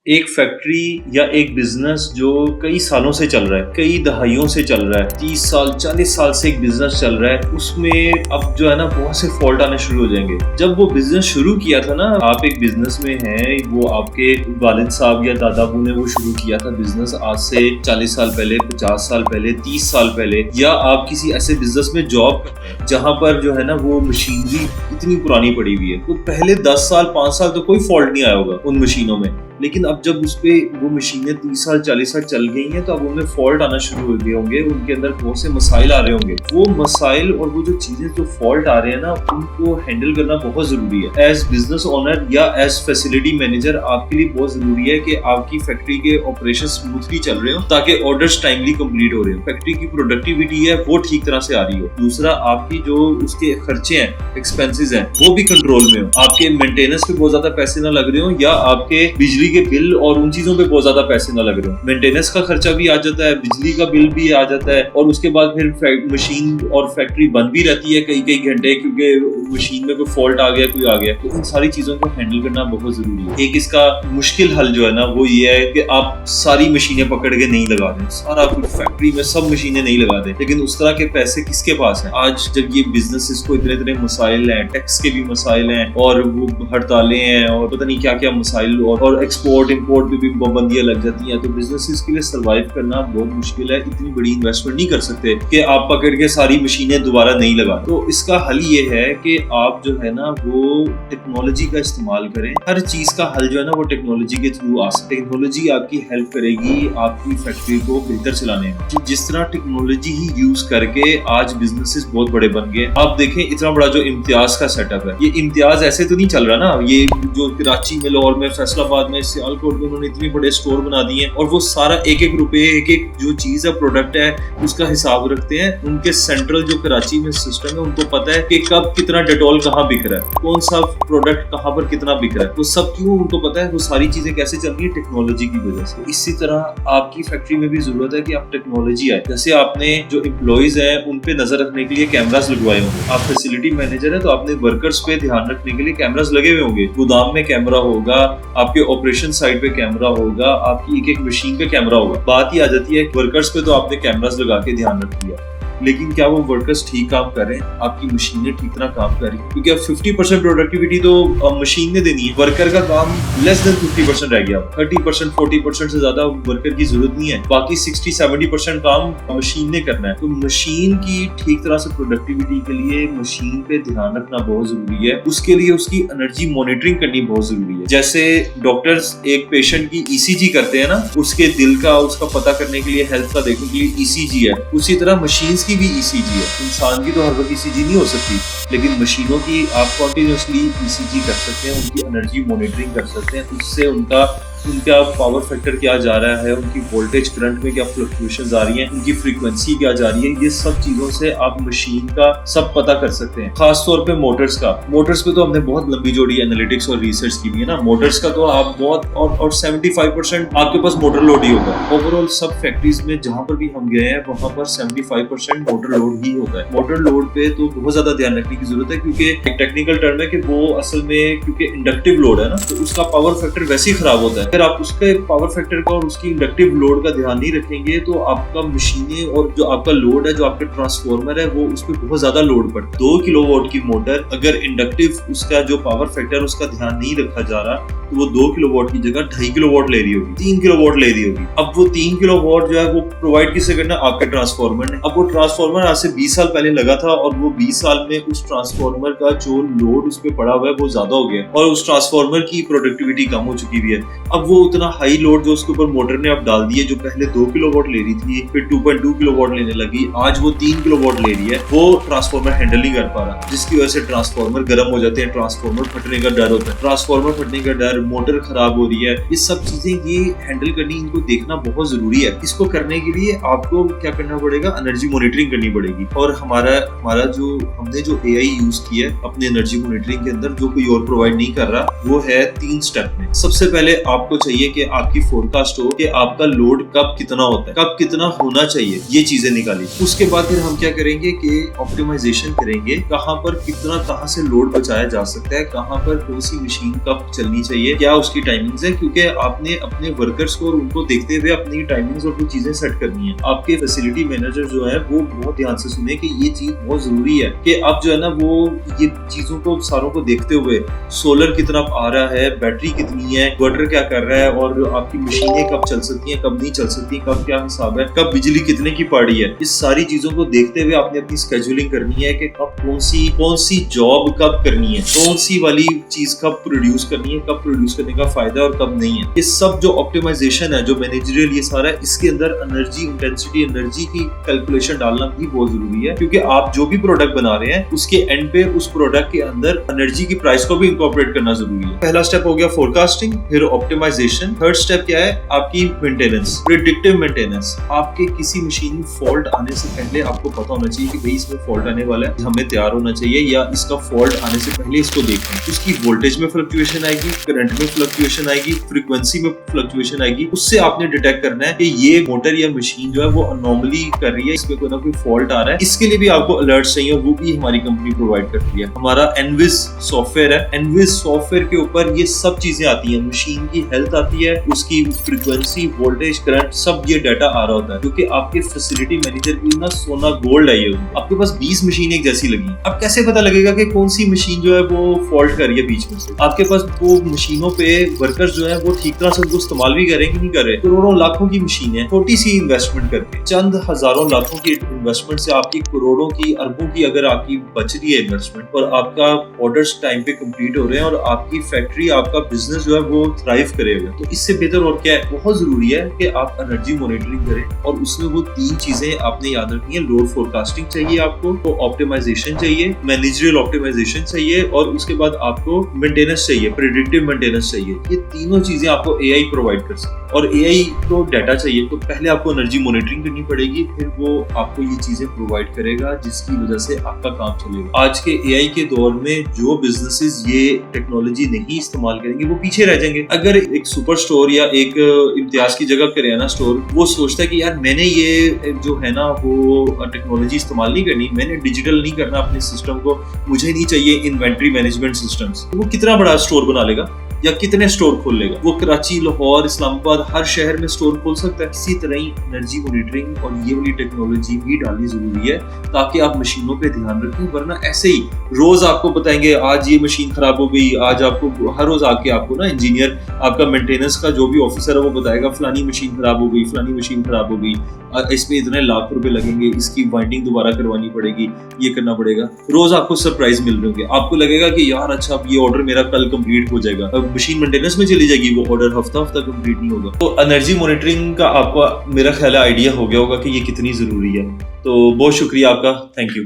एक फैक्ट्री या एक बिजनेस जो कई सालों से चल रहा है, कई दहाइयों से चल रहा है, 30 साल 40 साल से एक बिजनेस चल रहा है, उसमें अब जो है ना बहुत से फॉल्ट आने शुरू हो जाएंगे। जब वो बिजनेस शुरू किया था ना, आप एक बिजनेस में हैं, वो आपके वालिद साहब या दादाबू ने वो शुरू किया था बिजनेस आज से 40 साल पहले, 50 साल पहले, 30 साल पहले, या आप किसी ऐसे बिजनेस में जॉब करते हैं जहां पर जो है ना वो मशीनरी इतनी पुरानी पड़ी हुई है, तो पहले 10 साल 5 साल तो कोई फॉल्ट नहीं आया होगा उन मशीनों में। लेकिन अब जब उस पे वो मशीनें 30 साल 40 साल चल गई हैं, तो अब उनमें फॉल्ट आना शुरू हो गए होंगे, उनके अंदर बहुत से मसाइल आ रहे होंगे। वो मसाइल और वो जो चीजें जो फॉल्ट आ रहे हैं ना, उनको हैंडल करना बहुत जरूरी है। एज बिजनेस ओनर या एज फैसिलिटी मैनेजर आपके लिए बहुत जरूरी है कि आपकी फैक्ट्री के ऑपरेशन स्मूथली चल रहे हो, ताकि ऑर्डर्स टाइमली कंप्लीट हो रहे हो, फैक्ट्री की प्रोडक्टिविटी है वो ठीक तरह से आ रही हो। दूसरा, आपकी जो उसके खर्चे हैं, एक्सपेंसेस हैं, वो भी कंट्रोल में हो, आपके मेंटेनेंस पे बहुत ज्यादा पैसे ना लग रहे हो, या आपके बिजली के बिल और उन चीजों पे बहुत ज्यादा पैसे ना लग रहे हो। मेंटेनेंस का खर्चा भी आ जाता है, बिजली का बिल भी आ जाता है, और उसके बाद फिर मशीन और फैक्ट्री बंद भी रहती है कई कई घंटे, क्योंकि मशीन में कोई फॉल्ट आ गया, कोई आ गया। तो इन सारी चीजों को हैंडल करना बहुत जरूरी है। एक इसका मुश्किल हल जो है ना वो ये है कि आप सारी मशीनें पकड़ के नहीं लगा दें, सारा कुछ फैक्ट्री में सब मशीनें नहीं लगा दें। लेकिन उस तरह के पैसे किसके पास है आज, जब ये बिजनेस को इतने इतने मसाइल हैं, टैक्स के भी मसाइल हैं, और वो हड़तालें हैं, और पता नहीं क्या क्या मसाइल, और एक्सपोर्ट इंपोर्ट पे भी पाबंदियां लग जाती हैं। तो बिजनेसेस के लिए सर्वाइव करना बहुत मुश्किल है। इतनी बड़ी इन्वेस्टमेंट नहीं कर सकते कि आप पकड़ के सारी मशीनें दोबारा नहीं लगा। तो इसका हल ये है कि आप जो है ना वो टेक्नोलॉजी का इस्तेमाल करें। हर चीज का हल जो है ना वो टेक्नोलॉजी के थ्रू आ सकता है। टेक्नोलॉजी आपकी हेल्प करेगी आपकी फैक्ट्री को बेहतर चलाने में। जिस तरह टेक्नोलॉजी ही यूज करके आज बिजनेसेस बहुत बड़े बन गए। आप देखें इतना बड़ा जो इम्तियाज का सेटअप है, ये इम्तियाज ऐसे तो नहीं चल रहा ना। ये जो कराची में, लाहौर में, फैसलाबाद में, सियालकोट में उन्होंने इतने बड़े स्टोर बना दिए, और वो सारा एक एक रुपए, एक एक जो चीज है, प्रोडक्ट है, उसका हिसाब रखते हैं। उनके सेंट्रल जो कराची में सिस्टम है, उनको पता है कि कब कितना डेटॉल कहाँ बिक रहा है, कौन सा प्रोडक्ट कहाँ पर कितना बिक रहा है, वो सब क्यों उनको पता है। वो सारी चीजें कैसे चल रही है, टेक्नोलॉजी की वजह से। इसी तरह आपकी फैक्ट्री में भी जरूरत है कि आप टेक्नोलॉजी आए। जैसे आपने जो एम्प्लॉइज हैं उन पे नजर रखने के लिए कैमरास लगवाए होंगे, आप फैसिलिटी मैनेजर है तो आपने वर्कर्स पे ध्यान रखने के लिए कैमरास लगे हुए होंगे। गोदाम में कैमरा होगा, आपके ऑपरेशन साइड पे कैमरा होगा, आपकी एक एक मशीन पे कैमरा होगा। बात ही आ जाती है वर्कर्स पे, तो आपने कैमरास लगा के ध्यान रख दिया, लेकिन क्या वो वर्कर्स ठीक काम कर रहे हैं, आपकी मशीनें ठीक तरह काम कर रही हैं? क्योंकि अब 50% प्रोडक्टिविटी तो मशीन ने देनी है, वर्कर का काम लेस देन 50% रह गया। 30% 40% से ज्यादा वर्कर की जरूरत नहीं है, बाकी 60-70% काम मशीन ने करना है। तो मशीन की ठीक तरह से प्रोडक्टिविटी के लिए मशीन पे ध्यान रखना बहुत जरूरी है। उसके लिए उसकी एनर्जी मॉनिटरिंग करनी बहुत जरूरी है। जैसे डॉक्टर्स एक पेशेंट की ECG करते हैं ना, उसके दिल का उसका पता करने के लिए, हेल्थ का देखने के लिए ECG है, उसी तरह मशीन की भी ECG है। इंसान की तो हर वक्त ECG नहीं हो सकती, लेकिन मशीनों की आप कंटिन्यूअसली ECG कर सकते हैं, उनकी एनर्जी मॉनिटरिंग कर सकते हैं। उससे उनका पावर फैक्टर क्या जा रहा है, उनकी वोल्टेज करंट में क्या फ्लक्चुएशंस आ रही हैं, उनकी फ्रीक्वेंसी क्या जा रही है, ये सब चीजों से आप मशीन का सब पता कर सकते हैं। खास तौर पे मोटर्स पे तो हमने बहुत लंबी जोड़ी एनालिटिक्स और रिसर्च की हुई है ना। मोटर्स का तो आप बहुत और 75% आपके पास मोटर लोड ही होगा। ओवरऑल सब फैक्ट्रीज में जहां पर भी हम गए हैं वहां पर 75% मोटर लोड ही होता है। मोटर लोड पे तो बहुत ज्यादा ध्यान रखने की जरूरत है, क्योंकि एक टेक्निकल टर्म है कि वो असल में क्योंकि इंडक्टिव लोड है ना, तो उसका पावर फैक्टर वैसे ही खराब होता है। अगर आप उसके पावर फैक्टर का और उसकी इंडक्टिव लोड का ध्यान नहीं रखेंगे तो आपका मशीनें और जो आपका लोड है, जो आपके ट्रांसफार्मर है, वो उस पर बहुत ज्यादा लोड पड़ता है। 2 किलोवाट की मोटर अगर इंडक्टिव उसका जो पावर फैक्टर उसका ध्यान नहीं रखा जा रहा, तो वो 2 किलोवाट की जगह 2.5 किलोवाट ले रही होगी, 3 किलोवाट ले रही होगी। अब वो 3 किलोवाट जो है वो प्रोवाइड किससे करना, आपके ट्रांसफार्मर ने। अब वो ट्रांसफार्मर आज से 20 साल पहले लगा था, और वो 20 साल में उस ट्रांसफार्मर का जो लोड उस पर पड़ा हुआ है वो ज्यादा हो गया, और उस ट्रांसफार्मर की प्रोडक्टिविटी कम हो चुकी हुई है। अब वो उतना हाई लोड जो उसके ऊपर मोटर ने अब डाल दिए, जो पहले 2 किलोवाट ले रही थी, फिर 2.2 किलोवाट लेने लगी, आज वो 3 किलोवाट ले रही है। वो ट्रांसफार्मर हैंडल नहीं कर पा रहा, जिसकी वजह से ट्रांसफार्मर गर्म हो जाते हैं, ट्रांसफार्मर फटने का डर होता है, ट्रांसफार्मर फटने का डर, मोटर खराब हो रही है। ये सब चीजें ये हैंडल करनी, इनको देखना बहुत जरूरी है। इसको करने के लिए आपको क्या करना पड़ेगा, एनर्जी मॉनिटरिंग करनी पड़ेगी। और हमारा जो हमने जो AI यूज किया है अपने एनर्जी मॉनिटरिंग के अंदर, जो कोई और प्रोवाइड नहीं कर रहा, वो है 3 स्टेप में। सबसे पहले आप आपको चाहिए कि आपकी फोरकास्ट हो कि आपका लोड कब कितना होता है, कब कितना होना चाहिए, ये चीजें निकाली। उसके बाद फिर हम क्या करेंगे कि ऑप्टिमाइजेशन करेंगे, कहाँ पर कितना, कहाँ से लोड बचाया जा सकता है, कहाँ पर कौन सी मशीन कब चलनी चाहिए, क्या उसकी टाइमिंग्स है, क्योंकि आपने अपने वर्कर्स को और उनको देखते हुए अपनी टाइमिंग्स और कुछ चीजें सेट करनी है। आपके फैसिलिटी मैनेजर जो है वो बहुत ध्यान से सुने कि ये चीज बहुत जरूरी है कि आप जो है ना वो ये चीजों को सारों को देखते हुए सोलर कितना आ रहा है, बैटरी कितनी है, इन्वर्टर क्या कर रहा है, और आपकी मशीनें कब चल सकती हैं, कब नहीं चल सकती, कब क्या हिसाब है, कब बिजली कितने की पड़ी है, इस सारी चीजों को देखते हुए आपने अपनी स्केड्यूलिंग करनी है कि कब कौन सी जॉब कब करनी है, कौन सी वाली चीज कब प्रोड्यूस करनी है, कब प्रोड्यूस करने का फायदा और कब नहीं है। ये सब जो ऑप्टिमाइजेशन है, जो मैनेजरियल ये सारा है, इसके अंदर एनर्जी इंटेंसिटी, एनर्जी की कैलकुलेशन डालना भी बहुत जरूरी है, क्योंकि आप जो भी प्रोडक्ट बना रहे हैं उसके एंड पे उस प्रोडक्ट के अंदर एनर्जी की प्राइस को भी इंकॉर्पोरेट करना जरूरी है। पहला स्टेप हो गया फोरकास्टिंग, फिर ऑप्टिमाइजेशन। थर्ड स्टेप क्या है? आपकी मेंटेनेंस, प्रिडिक्टिव मेंटेनेंस। आपके किसी मशीन में फॉल्ट आने से पहले आपको पता होना चाहिए कि भाई इसमें फॉल्ट आने वाला है, हमें तैयार होना चाहिए, या इसका फॉल्ट आने से पहले इसको देखना है। उसकी वोल्टेज में फ्लक्चुएशन आएगी, करंट में फ्लक्चुएशन आएगी, फ्रीक्वेंसी में फ्लक्चुएशन आएगी, उससे आपने डिटेक्ट करना है कि ये मोटर या मशीन जो है वो अनोमली कर रही है, इसमें कोई ना कोई फॉल्ट आ रहा है। इसके लिए भी आपको अलर्ट चाहिए, वो भी हमारी कंपनी प्रोवाइड करती है। हमारा एनविज सॉफ्टवेयर है, एनविज सॉफ्टवेयर के ऊपर ये सब चीजें आती है, मशीन की हेल्थ आती है, उसकी फ्रीक्वेंसी, वोल्टेज, करंट, सब ये डाटा आ रहा होता है, क्योंकि आपके फैसिलिटी मैनेजर की ना सोना गोल्ड है। ये आपके पास 20 मशीन एक जैसी लगी, अब कैसे पता लगेगा कि कौन सी मशीन जो है वो फॉल्ट कर रही है बीच में से? आपके पास वो मशीनों पे वर्कर्स जो है वो ठीक तरह से उनको इस्तेमाल भी करेंगे नहीं कर रहे। करोड़ों लाखों की मशीन है, छोटी सी इन्वेस्टमेंट करके, चंद हजारों लाखों की इन्वेस्टमेंट से आपकी करोड़ों की, अरबों की अगर आपकी बच रही है इन्वेस्टमेंट, और आपका ऑर्डर्स टाइम पे कंप्लीट हो रहे हैं, और आपकी फैक्ट्री, आपका बिजनेस जो है वो थ्राइव करेगा, तो इससे बेहतर और क्या है? बहुत जरूरी है कि आप एनर्जी मॉनिटरिंग करें, और उसमें वो 3 चीजें आपने याद रखनी है। लोड फोरकास्टिंग चाहिए आपको, तो ऑप्टिमाइजेशन चाहिए, मैनेजरियल ऑप्टिमाइजेशन चाहिए, और उसके बाद आपको मेंटेनेंस चाहिए, प्रेडिक्टिव मेंटेनेंस चाहिए। ये तीनों चीजें आपको एआई प्रोवाइड कर सकते हैं। और एआई को डाटा चाहिए, तो पहले आपको एनर्जी मॉनिटरिंग करनी पड़ेगी, फिर वो आपको ये चीजें प्रोवाइड करेगा जिसकी वजह से आपका काम चलेगा। आज के एआई के दौर में जो बिजनेसेस ये टेक्नोलॉजी नहीं इस्तेमाल करेंगे वो पीछे रह जाएंगे। अगर एक सुपर स्टोर या एक इम्तियाज की जगह करियाना स्टोर वो सोचता है कि यार मैंने ये जो है ना वो टेक्नोलॉजी इस्तेमाल नहीं करनी, मैंने डिजिटल नहीं करना अपने सिस्टम को, मुझे नहीं चाहिए इन्वेंट्री मैनेजमेंट सिस्टम्स, तो वो कितना बड़ा स्टोर बना लेगा या कितने स्टोर खोल लेगा? वो कराची, लाहौर, इस्लामाबाद, हर शहर में स्टोर खोल सकता है। इसी तरह ही एनर्जी मॉनिटरिंग और ये वाली टेक्नोलॉजी भी डालनी जरूरी है, ताकि आप मशीनों पे ध्यान रखें। वरना ऐसे ही रोज आपको बताएंगे आज ये मशीन खराब हो गई, आज आपको हर रोज आके आपको ना इंजीनियर, आपका मेंटेनेंस का जो भी ऑफिसर है वो बताएगा फलानी मशीन खराब हो गई, फलानी मशीन खराब हो गई, इसमें इतने लाख रुपए लगेंगे, इसकी वाइंडिंग दोबारा करवानी पड़ेगी, ये करना पड़ेगा। रोज आपको सरप्राइज मिल रहे होंगे, आपको लगेगा कि यार अच्छा अब ये ऑर्डर मेरा कल कंप्लीट हो जाएगा, अब मशीन मेंटेनेंस में चली जाएगी, वो ऑर्डर हफ्ता कंप्लीट नहीं होगा। तो एनर्जी मॉनिटरिंग का आपको मेरा ख्याल आइडिया हो गया होगा कि ये कितनी जरूरी है। तो बहुत शुक्रिया आपका, थैंक यू।